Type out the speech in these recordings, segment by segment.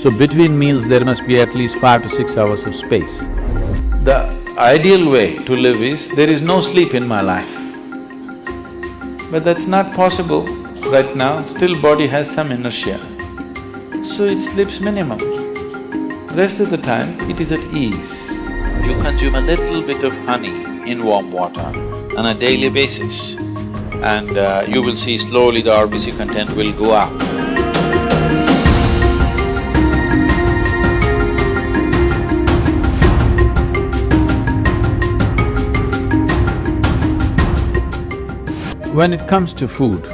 So between meals there must be at least 5 to 6 hours of space. The ideal way to live is, there is no sleep in my life. But that's not possible right now, still body has some inertia. So it sleeps minimum. Rest of the time, it is at ease. You consume a little bit of honey in warm water on a daily basis, and you will see slowly the RBC content will go up. When it comes to food,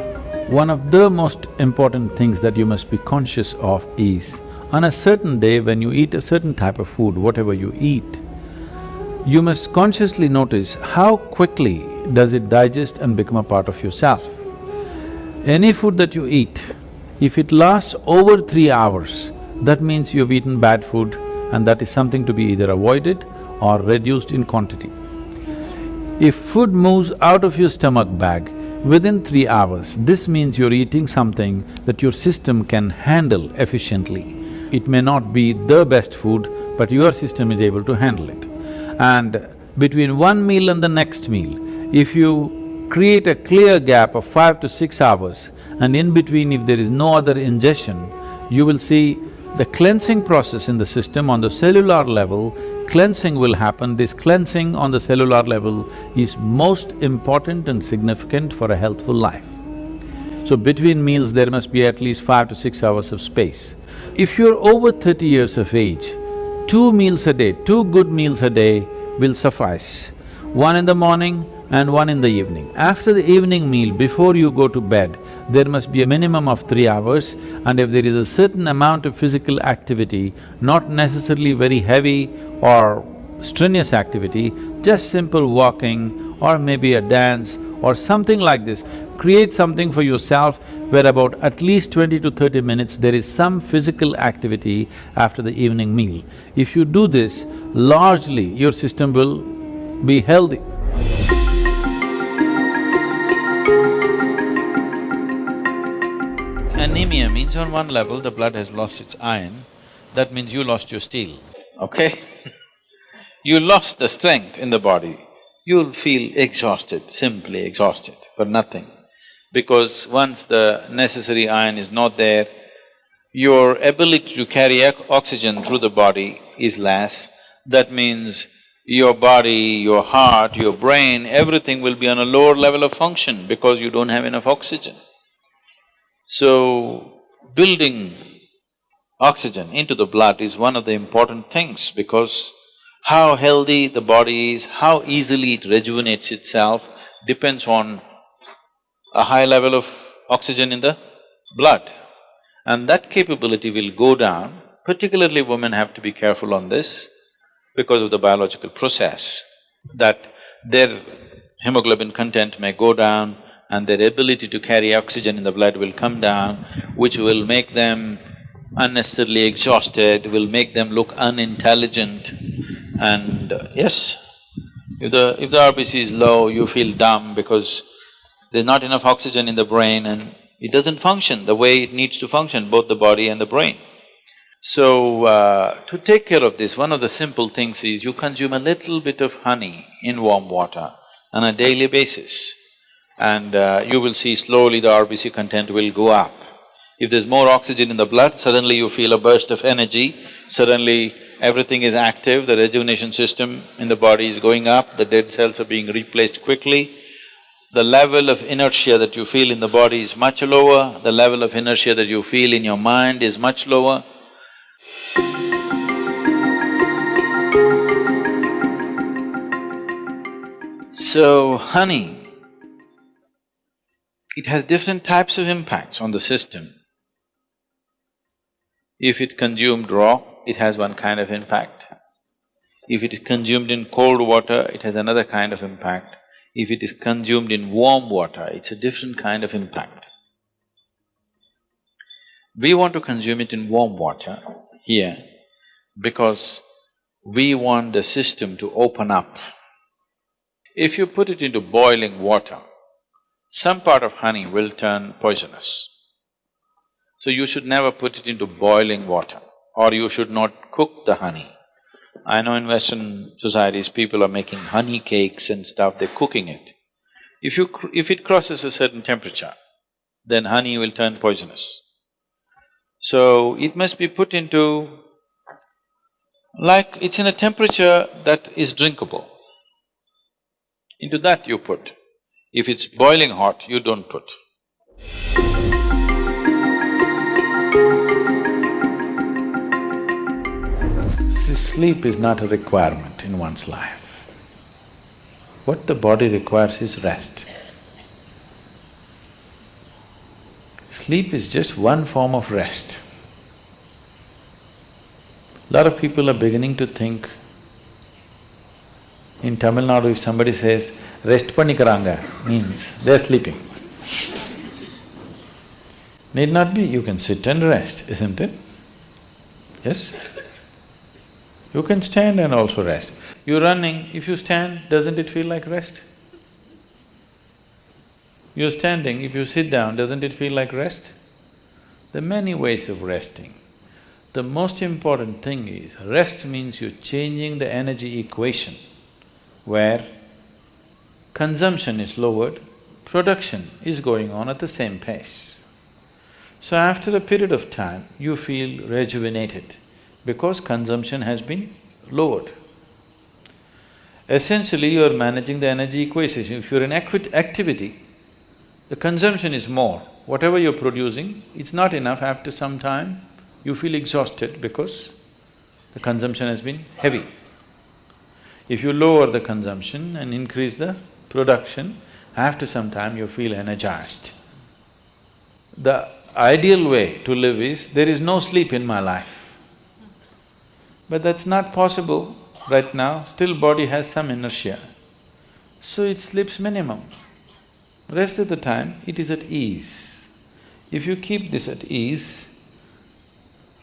one of the most important things that you must be conscious of is, on a certain day when you eat a certain type of food, whatever you eat, you must consciously notice how quickly does it digest and become a part of yourself. Any food that you eat, if it lasts over 3 hours, that means you've eaten bad food and that is something to be either avoided or reduced in quantity. If food moves out of your stomach bag within 3 hours, this means you're eating something that your system can handle efficiently. It may not be the best food, but your system is able to handle it. And between one meal and the next meal, if you create a clear gap of 5 to 6 hours, and in between if there is no other ingestion, you will see the cleansing process in the system on the cellular level, cleansing will happen. This cleansing on the cellular level is most important and significant for a healthful life. So between meals there must be at least 5 to 6 hours of space. If you're over 30 years of age, 2 meals a day, 2 good meals a day will suffice. One in the morning and one in the evening. After the evening meal, before you go to bed, there must be a minimum of 3 hours, and if there is a certain amount of physical activity, not necessarily very heavy or strenuous activity, just simple walking or maybe a dance or something like this, create something for yourself where about at least 20 to 30 minutes there is some physical activity after the evening meal. If you do this, largely your system will be healthy. Anemia means on one level the blood has lost its iron, that means you lost your steel, okay? You lost the strength in the body, you'll feel exhausted, simply exhausted for nothing. Because once the necessary iron is not there, your ability to carry oxygen through the body is less. That means your body, your heart, your brain, everything will be on a lower level of function because you don't have enough oxygen. So, building oxygen into the blood is one of the important things, because how healthy the body is, how easily it rejuvenates itself depends on a high level of oxygen in the blood. And that capability will go down, particularly women have to be careful on this because of the biological process, that their hemoglobin content may go down and their ability to carry oxygen in the blood will come down, which will make them unnecessarily exhausted, will make them look unintelligent. And yes, if the RBC is low, you feel dumb because there's not enough oxygen in the brain and it doesn't function the way it needs to function, both the body and the brain. So, to take care of this, one of the simple things is you consume a little bit of honey in warm water on a daily basis, and you will see slowly the RBC content will go up. If there's more oxygen in the blood, suddenly you feel a burst of energy, suddenly everything is active, the rejuvenation system in the body is going up, the dead cells are being replaced quickly. The level of inertia that you feel in the body is much lower, the level of inertia that you feel in your mind is much lower. So, honey, it has different types of impacts on the system. If it consumed raw, it has one kind of impact. If it is consumed in cold water, it has another kind of impact. If it is consumed in warm water, it's a different kind of impact. We want to consume it in warm water here because we want the system to open up. If you put it into boiling water, some part of honey will turn poisonous. So you should never put it into boiling water or you should not cook the honey. I know in Western societies, people are making honey cakes and stuff, they're cooking it. If it crosses a certain temperature, then honey will turn poisonous. So, it must be put into… like it's in a temperature that is drinkable. Into that you put. If it's boiling hot, you don't put. See, sleep is not a requirement in one's life. What the body requires is rest. Sleep is just one form of rest. Lot of people are beginning to think, in Tamil Nadu if somebody says, rest panikaranga, means they're sleeping. Need not be, you can sit and rest, isn't it? Yes? You can stand and also rest. You're running, if you stand, doesn't it feel like rest? You're standing, if you sit down, doesn't it feel like rest? There are many ways of resting. The most important thing is, rest means you're changing the energy equation where consumption is lowered, production is going on at the same pace. So after a period of time, you feel rejuvenated because consumption has been lowered. Essentially, you're managing the energy equation. If you're in activity, the consumption is more. Whatever you're producing, it's not enough. After some time, you feel exhausted because the consumption has been heavy. If you lower the consumption and increase the production, after some time you feel energized. The ideal way to live is, there is no sleep in my life. But that's not possible right now, still body has some inertia. So it sleeps minimum. Rest of the time, it is at ease. If you keep this at ease,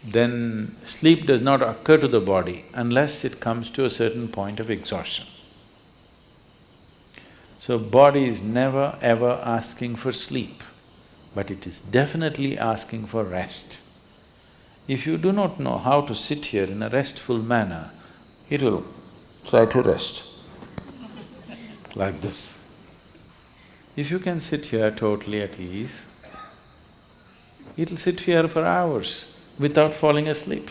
then sleep does not occur to the body unless it comes to a certain point of exhaustion. So body is never ever asking for sleep, but it is definitely asking for rest. If you do not know how to sit here in a restful manner, it will try to rest like this. If you can sit here totally at ease, it'll sit here for hours without falling asleep.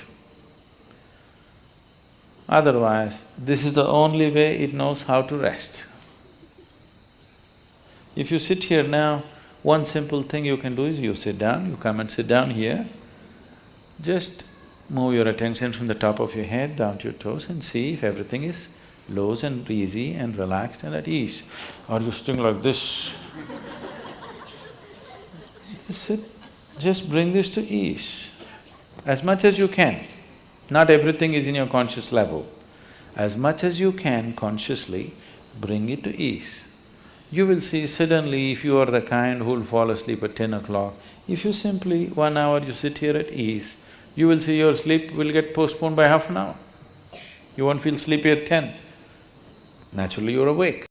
Otherwise, this is the only way it knows how to rest. If you sit here now, one simple thing you can do is you sit down, you come and sit down here, just move your attention from the top of your head down to your toes and see if everything is loose and easy and relaxed and at ease. Are you sitting like this? You sit, just bring this to ease as much as you can. Not everything is in your conscious level. As much as you can consciously, bring it to ease. You will see suddenly, if you are the kind who will fall asleep at 10 o'clock, if you simply 1 hour you sit here at ease, you will see your sleep will get postponed by half an hour. You won't feel sleepy at 10. Naturally you're awake.